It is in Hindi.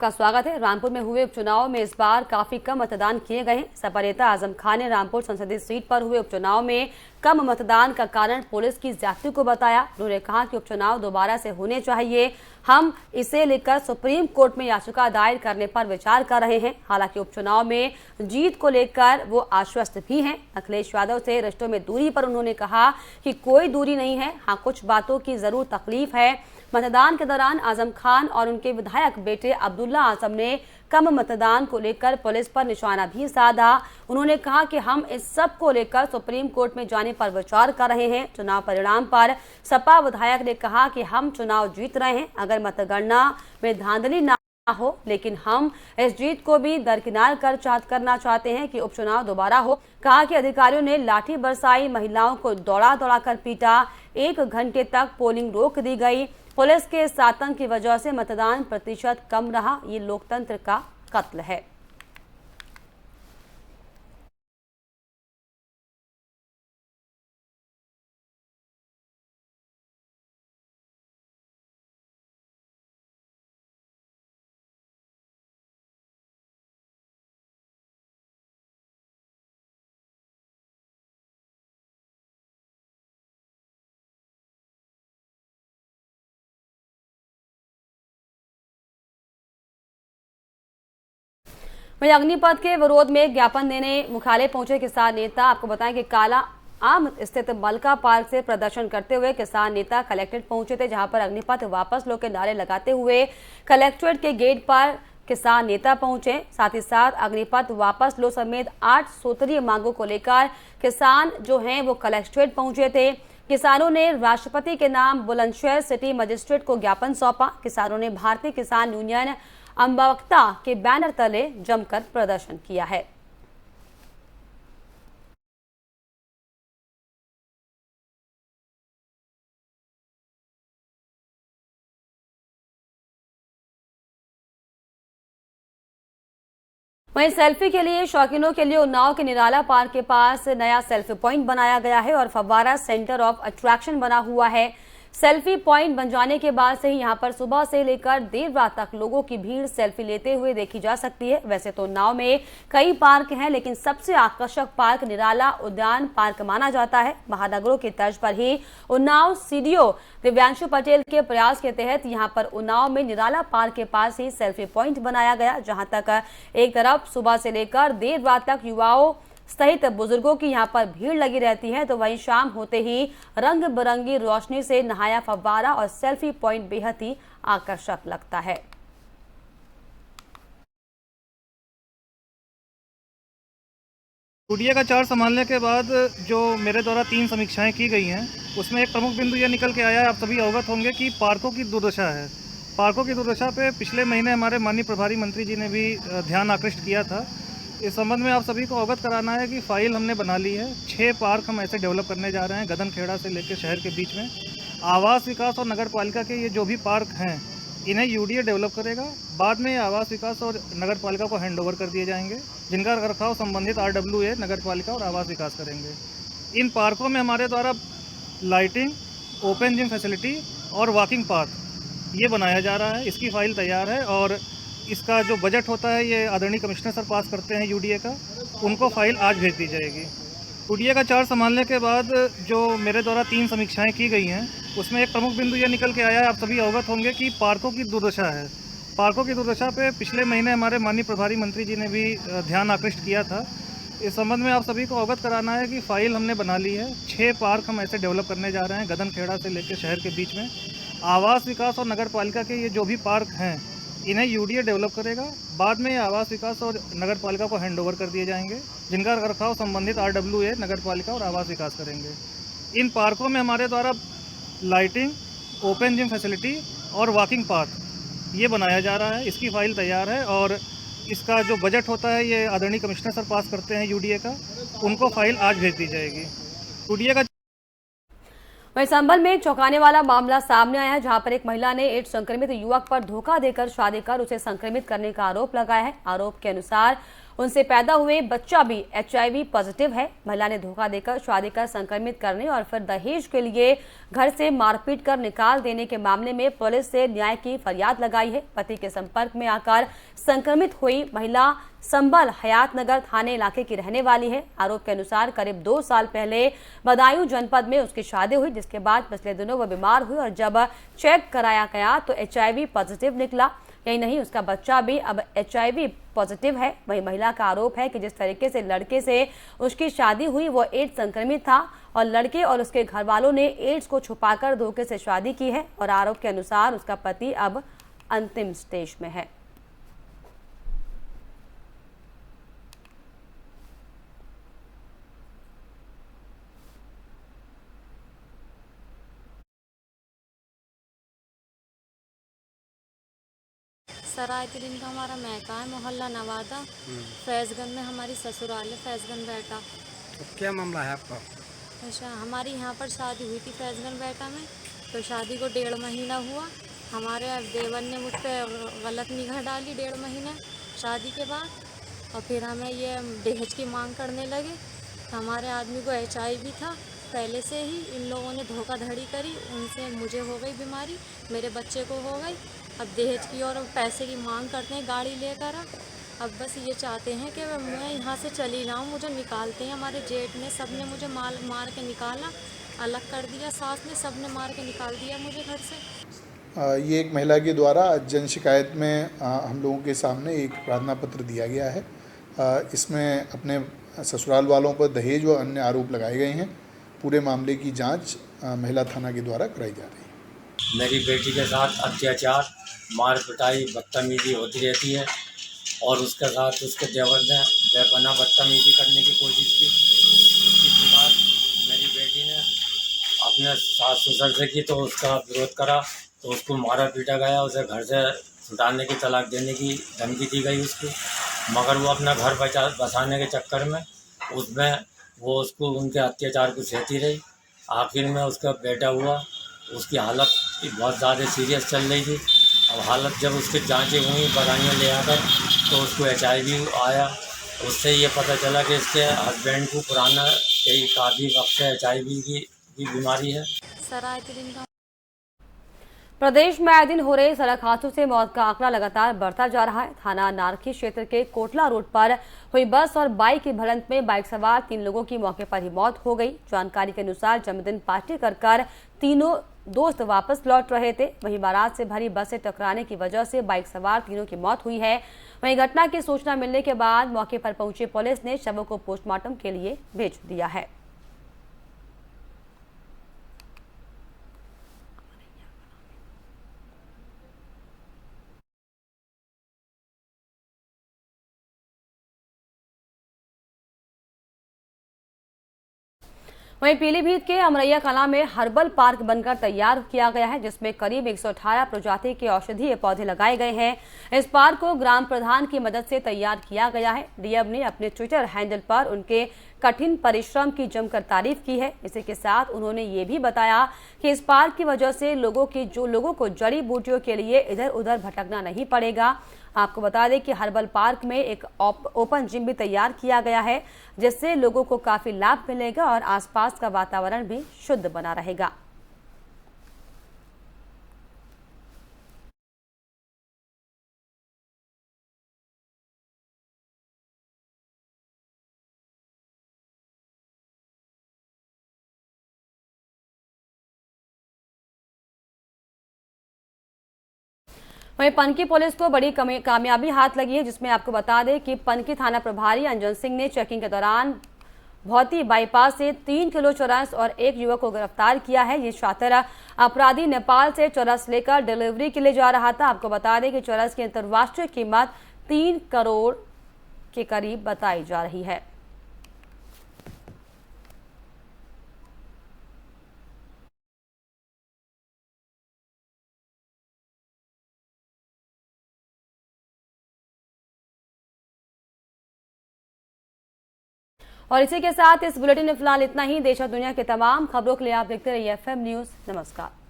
आपका स्वागत है। रामपुर में हुए उपचुनाव में इस बार काफी कम मतदान किए गए हैं। सपा नेता आजम खान ने रामपुर संसदीय सीट पर हुए उपचुनाव में कम मतदान का कारण पुलिस की ज्यादती को बताया। उन्होंने कहा कि उपचुनाव दोबारा से होने चाहिए। हम इसे लेकर सुप्रीम कोर्ट में याचिका दायर करने पर विचार कर रहे हैं। हालांकि उपचुनाव में जीत को लेकर वो आश्वस्त भी हैं। अखिलेश यादव से रिश्तों में दूरी पर उन्होंने कहा कि कोई दूरी नहीं है, हाँ कुछ बातों की जरूर तकलीफ है। मतदान के दौरान आजम खान और उनके विधायक बेटे अब्दुल्ला आजम ने कम मतदान को लेकर पुलिस पर निशाना भी साधा। उन्होंने कहा कि हम इस सब को लेकर सुप्रीम कोर्ट में जाने पर विचार कर रहे हैं। चुनाव परिणाम पर सपा विधायक ने कहा कि हम चुनाव जीत रहे हैं, अगर मतगणना में धांधली ना हो, लेकिन हम इस जीत को भी दरकिनार करना चाहते हैं कि उपचुनाव दोबारा हो। कहा कि अधिकारियों ने लाठी बरसाई, महिलाओं को दौड़ा कर पीटा, 1 घंटे तक पोलिंग रोक दी गई। पुलिस के इस आतंक की वजह से मतदान प्रतिशत कम रहा। ये लोकतंत्र का कत्ल है। वहीं अग्निपथ के विरोध में ज्ञापन देने मुख्यालय पहुंचे किसान नेता। आपको बताएं कि काला आम स्थित मलका पार्क से प्रदर्शन करते हुए किसान नेता कलेक्ट्रेट पहुंचे थे, जहां पर अग्निपथ वापस लो के नारे लगाते हुए कलेक्ट्रेट के गेट पर किसान नेता पहुंचे। साथ ही साथ अग्निपथ वापस लो समेत 8 सूत्रीय मांगों को लेकर किसान जो हैं वो कलेक्ट्रेट पहुंचे थे। किसानों ने राष्ट्रपति के नाम बुलंदशहर सिटी मजिस्ट्रेट को ज्ञापन सौंपा। किसानों ने भारतीय किसान यूनियन अम्बवक्ता के बैनर तले जमकर प्रदर्शन किया है। वहीं सेल्फी के लिए शौकीनों के लिए उन्नाव के निराला पार्क के पास नया सेल्फी पॉइंट बनाया गया है और फव्वारा सेंटर ऑफ अट्रैक्शन बना हुआ है। सेल्फी पॉइंट बन जाने के बाद से ही यहां पर सुबह से लेकर देर रात तक लोगों की भीड़ सेल्फी लेते हुए देखी जा सकती है। वैसे तो उन्नाव में कई पार्क हैं, लेकिन सबसे आकर्षक पार्क निराला उद्यान पार्क माना जाता है। महानगरों की तर्ज पर ही उन्नाव सीडीओ दिव्यांशु पटेल के प्रयास के तहत यहां पर उन्नाव में निराला पार्क के पास ही सेल्फी पॉइंट बनाया गया, जहां तक एक तरफ सुबह से लेकर देर रात तक युवाओं सहित बुजुर्गों की यहां पर भीड़ लगी रहती है, तो वहीं शाम होते ही रंग बिरंगी रोशनी से नहाया फव्वारा और सेल्फी पॉइंट बेहद ही आकर्षक लगता है। यूडीए का चार्ज संभालने के बाद जो मेरे द्वारा 3 समीक्षाएं की गई हैं, उसमें एक प्रमुख बिंदु यह निकल के आया है। आप सभी अवगत होंगे कि पार्कों की दुर्दशा है। पार्कों की दुर्दशा पे पिछले महीने हमारे माननीय प्रभारी मंत्री जी ने भी ध्यान आकृष्ट किया था। इस संबंध में आप सभी को अवगत कराना है कि फाइल हमने बना ली है। 6 पार्क हम ऐसे डेवलप करने जा रहे हैं, गदनखेड़ा से लेकर शहर के बीच में। आवास विकास और नगर पालिका के ये जो भी पार्क हैं, इन्हें यूडीए डेवलप करेगा। बाद में आवास विकास और नगर पालिका को हैंडओवर कर दिए जाएंगे, जिनका रखरखाव संबंधित RWA नगर पालिका और आवास विकास करेंगे। इन पार्कों में हमारे द्वारा लाइटिंग, ओपन जिम फैसिलिटी और वॉकिंग पार्क ये बनाया जा रहा है। इसकी फाइल तैयार है और इसका जो बजट होता है ये आदरणीय कमिश्नर सर पास करते हैं यूडीए का, उनको फाइल आज भेज दी जाएगी। यूडीए का चार्ज संभालने के बाद जो मेरे द्वारा 3 समीक्षाएं की गई हैं, उसमें एक प्रमुख बिंदु यह निकल के आया है। आप सभी अवगत होंगे कि पार्कों की दुर्दशा है। पार्कों की दुर्दशा पे पिछले महीने हमारे माननीय प्रभारी मंत्री जी ने भी ध्यान आकृष्ट किया था। इस संबंध में आप सभी को अवगत कराना है कि फाइल हमने बना ली है। 6 पार्क हम ऐसे डेवलप करने जा रहे हैं, गदनखेड़ा से लेकर शहर के बीच में। आवास विकास और नगर पालिका के ये जो भी पार्क हैं, इन्हें यूडीए डेवलप करेगा। बाद में आवास विकास और नगर पालिका को हैंडओवर कर दिए जाएंगे, जिनका रखरखाव संबंधित RWA नगर पालिका और आवास विकास करेंगे। इन पार्कों में हमारे द्वारा लाइटिंग, ओपन जिम फैसिलिटी और वॉकिंग पार्क ये बनाया जा रहा है। इसकी फाइल तैयार है और इसका जो बजट होता है ये आदरणीय कमिश्नर सर पास करते हैं यूडीए का, उनको फाइल आज भेज दी जाएगी। यूडीए का वहीं संभल में एक चौंकाने वाला मामला सामने आया है, जहां पर एक महिला ने एड्स संक्रमित युवक पर धोखा देकर शादी कर उसे संक्रमित करने का आरोप लगाया है। आरोप के अनुसार उनसे पैदा हुए बच्चा भी HIV पॉजिटिव है। महिला ने धोखा देकर शादी कर संक्रमित करने और फिर दहेज के लिए घर से मारपीट कर निकाल देने के मामले में पुलिस से न्याय की फरियाद लगाई है। पति के संपर्क में आकर संक्रमित हुई महिला संभल हयातनगर थाने इलाके की रहने वाली है। आरोप के अनुसार करीब 2 साल पहले बदायूं जनपद में उसकी शादी हुई, जिसके बाद पिछले दिनों वह बीमार हुई और जब चेक कराया गया तो HIV पॉजिटिव निकला। यही नहीं, उसका बच्चा भी अब HIV पॉजिटिव है। वही महिला का आरोप है कि जिस तरीके से लड़के से उसकी शादी हुई वो एड्स संक्रमित था और लड़के और उसके घर वालों ने एड्स को छुपाकर धोखे से शादी की है और आरोप के अनुसार उसका पति अब अंतिम स्टेज में है। सरायतरीन का हमारा महका है, मोहल्ला नवादा। फैजगंज में हमारी ससुराल है, फैजगंज बेटा। तो क्या मामला है आपका? अच्छा, हमारी यहाँ पर शादी हुई थी फैजगंज बेटा में। तो शादी को 1.5 महीना हुआ। हमारे देवर ने मुझ पर गलत निगाह डाली 1.5 महीने शादी के बाद, और फिर हमें ये दहेज की मांग करने लगे। हमारे आदमी को HIV था पहले से ही। इन लोगों ने धोखाधड़ी करी, उनसे मुझे हो गई बीमारी, मेरे बच्चे को हो गई। अब दहेज की और पैसे की मांग करते हैं, गाड़ी लेकर। अब बस ये चाहते हैं कि मैं यहाँ से चली जाऊँ, मुझे निकालते हैं। हमारे जेठ ने सब ने मुझे मार के निकाला, अलग कर दिया। सास ने सब ने मार के निकाल दिया मुझे घर से। ये एक महिला के द्वारा जन शिकायत में हम लोगों के सामने एक प्रार्थना पत्र दिया गया है। इसमें अपने ससुराल वालों पर दहेज व अन्य आरोप लगाए गए हैं। पूरे मामले की जांच महिला थाना के द्वारा कराई जा रही है। मेरी बेटी के साथ अत्याचार, मार पिटाई, बदतमीजी होती रहती है और उसके साथ उसके देवर ने बेपनाह बदतमीजी करने की कोशिश की। उसकी शिकायत मेरी बेटी ने अपने सास ससुर से की तो उसका विरोध करा तो उसको मारा पीटा गया। उसे घर से छुटाने की, तलाक देने की धमकी दी गई उसको, मगर वो अपना घर बसाने के चक्कर में उसमें वो उसको उनके अत्याचार को सहती रही। आखिर में उसका बेटा हुआ, उसकी हालत बहुत ज़्यादा सीरियस चल रही थी। अब हालत जब उसकी जांचें हुई, दवाइयाँ ले आकर, तो उसको HIV आया। उससे ये पता चला कि इसके हस्बैंड को पुराना काफ़ी वक्त से HIV की बीमारी है। सरायतरीन का प्रदेश में आए दिन हो रहे सड़क हादसों से मौत का आंकड़ा लगातार बढ़ता जा रहा है। थाना नारखी क्षेत्र के कोटला रोड पर हुई बस और बाइक की भिड़ंत में बाइक सवार 3 लोगों की मौके पर ही मौत हो गई। जानकारी के अनुसार जन्मदिन पार्टी कर तीनों दोस्त वापस लौट रहे थे। वहीं बारात से भरी बस से टकराने की वजह से बाइक सवार तीनों की मौत हुई है। वहीं घटना की सूचना मिलने के बाद मौके पर पहुंची पुलिस ने शवों को पोस्टमार्टम के लिए भेज दिया है। वहीं पीलीभीत के अमरैया कला में हर्बल पार्क बनकर तैयार किया गया है, जिसमें करीब 118 प्रजाति के औषधीय पौधे लगाए गए हैं। इस पार्क को ग्राम प्रधान की मदद से तैयार किया गया है। डीएम ने अपने ट्विटर हैंडल पर उनके कठिन परिश्रम की जमकर तारीफ की है। इसी के साथ उन्होंने ये भी बताया कि इस पार्क की वजह से लोगों को जड़ी बूटियों के लिए इधर उधर भटकना नहीं पड़ेगा। आपको बता दें कि हर्बल पार्क में एक ओपन जिम भी तैयार किया गया है, जिससे लोगों को काफी लाभ मिलेगा और आसपास का वातावरण भी शुद्ध बना रहेगा। वहीं पनकी पुलिस को बड़ी कामयाबी हाथ लगी है, जिसमें आपको बता दें कि पनकी थाना प्रभारी अंजन सिंह ने चेकिंग के दौरान भौती बाईपास से 3 किलो चरस और एक युवक को गिरफ्तार किया है। ये शातिर अपराधी नेपाल से चरस लेकर डिलीवरी के लिए जा रहा था। आपको बता दें कि चरस की अंतर्राष्ट्रीय कीमत 3 करोड़ के करीब बताई जा रही है। और इसी के साथ इस बुलेटिन में फिलहाल इतना ही। देश और दुनिया के तमाम खबरों के लिए आप देखते रहिए FM न्यूज़। नमस्कार।